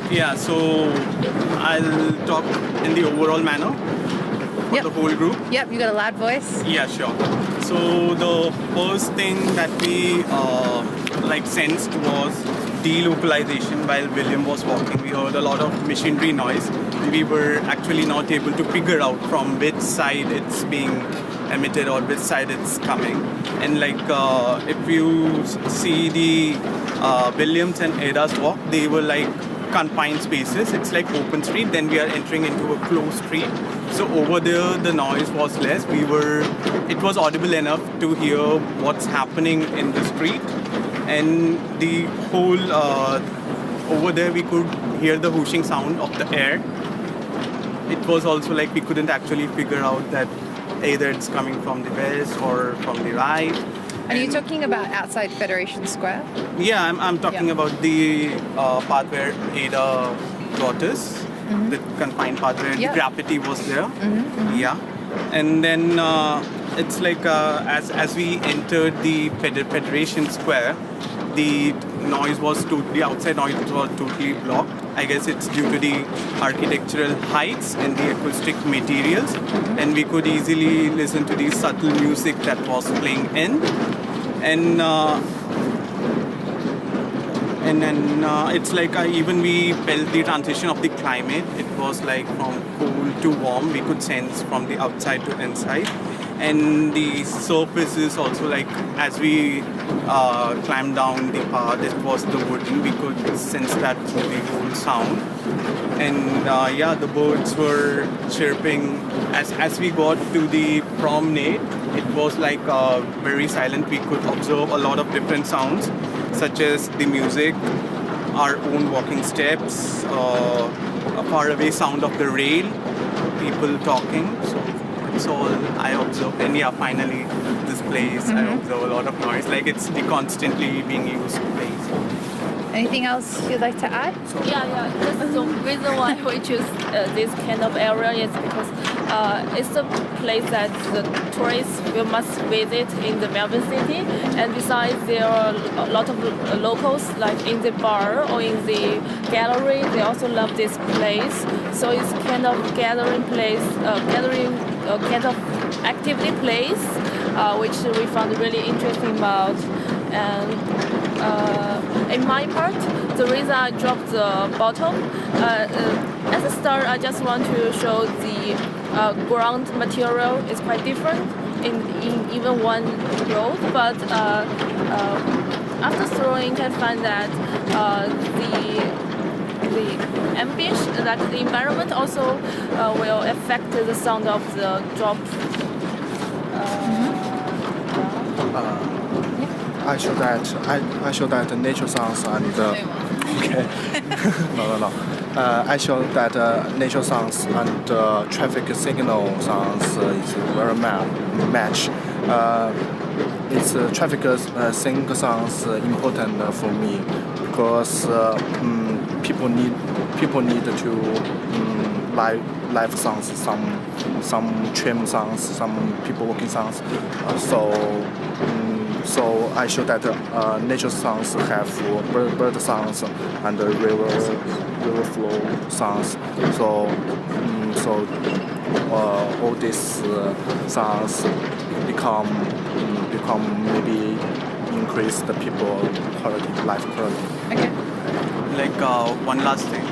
Yeah, so I'll talk in the overall manner for the whole group. Yep, you got a loud voice. Yeah, sure. So the first thing that we sensed was delocalization while William was walking. We heard a lot of machinery noise. We were actually not able to figure out from which side it's being emitted or which side it's coming. And if you see the Williams and Ada's walk, they were like confined spaces. It's like open street. Then we are entering into a closed street. So over there, the noise was less. It was audible enough to hear what's happening in the street. And the whole, over there we could hear the whooshing sound of the air. It was also like we couldn't actually figure out that either it's coming from the west or from the right. Are you talking about outside Federation Square? Yeah, I'm talking about the part where Ada brought us, the confined part where the graffiti was there. Yeah, and then it's like as we entered the Federation Square, the noise was totally outside noise was totally blocked. I guess it's due to the architectural heights and the acoustic materials, and we could easily listen to the subtle music that was playing in, and then it's like even we felt the transition of the climate. It was like from cold to warm. We could sense from the outside to inside. And the surface is also like, as we climbed down the path, it was the wooden. We could sense that through the whole sound. And the birds were chirping. As we got to the promenade, it was like very silent. We could observe a lot of different sounds, such as the music, our own walking steps, a faraway sound of the rail, people talking. So it's all I observe. And finally this place, I observe a lot of noise. Like it's the constantly being used place. Anything else you'd like to add? Yeah. That's the reason why we choose this kind of area is because it's a place that the tourists will must visit in the Melbourne city. And besides, there are a lot of locals, like in the bar or in the gallery. They also love this place. So it's kind of gathering place, kind of activity place, which we found really interesting about. And in my part, the reason I dropped the bottom, as a start, I just want to show the ground material is quite different in even one road. But after throwing, you can find that the ambience, that the environment also will affect the sound of the drop. I show that nature sounds and okay. No. I show that nature sounds and traffic signal sounds is very match. It's traffic sync sounds important for me because people need to live sounds, some tram sounds, some people walking sounds. So I show that nature sounds have bird sounds and river flow sounds. So all these sounds become maybe increase the people quality, life quality. Okay. One last thing.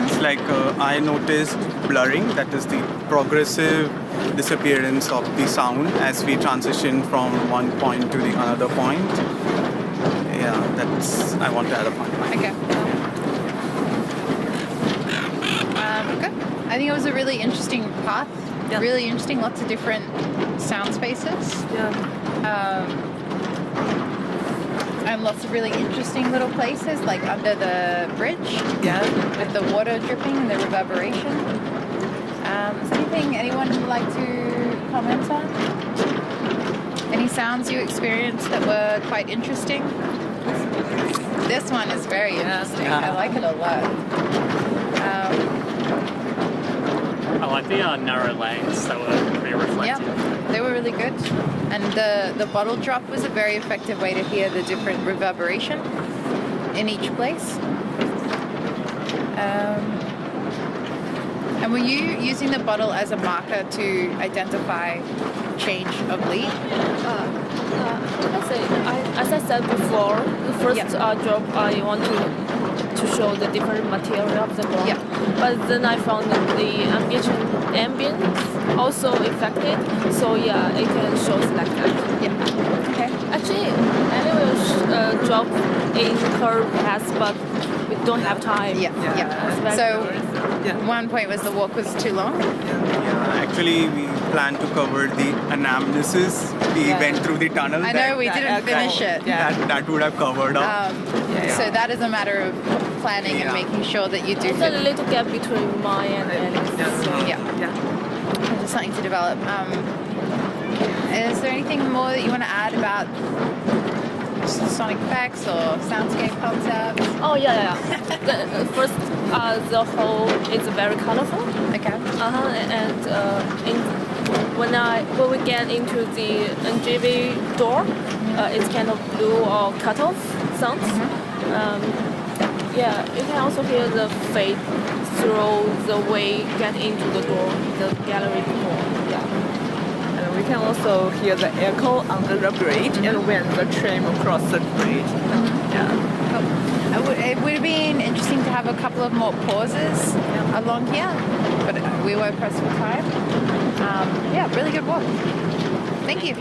It's like I noticed blurring, that is the progressive disappearance of the sound as we transition from one point to the another point. Yeah, I want to add a point. Okay. Good. I think it was a really interesting path. Yeah. Really interesting, lots of different sound spaces. And lots of really interesting little places, like under the bridge. Yeah. With the water dripping and the reverberation. Is anything anyone would like to comment on? Any sounds you experienced that were quite interesting? This one is very interesting. I like it a lot. I like the narrow lanes. They were pretty reflective. Yeah, they were really good. And the bottle drop was a very effective way to hear the different reverberation in each place. And were you using the bottle as a marker to identify change of lead? As I said before, the first Yeah. job I want to show the different material of the ground. Yeah. But then I found that the ambience also affected. So yeah, it can show like that. Yeah. Okay. Actually, anyway, job in curve has, but we don't have time. Yeah. Yeah. So one point was the walk was too long. Yeah, actually, we planned to cover the anamnesis. We went through the tunnel. I know we didn't finish it. That would have covered up. So that is a matter of planning and making sure that you do. There's a little gap between mine and Alice. Yeah. Just something to develop. Is there anything more that you want to add about sonic effects or soundscape concepts? Oh yeah. First, the whole is very colorful. Okay. And when we get into the NGV door, it's kind of blue or cut off sounds. You can also hear the fade through the way get into the door, the gallery door. And we can also hear the echo under the bridge and when the train across the bridge. Cool. It would have been interesting to have a couple of more pauses along here, but we were pressed for time. Really good walk. Thank you.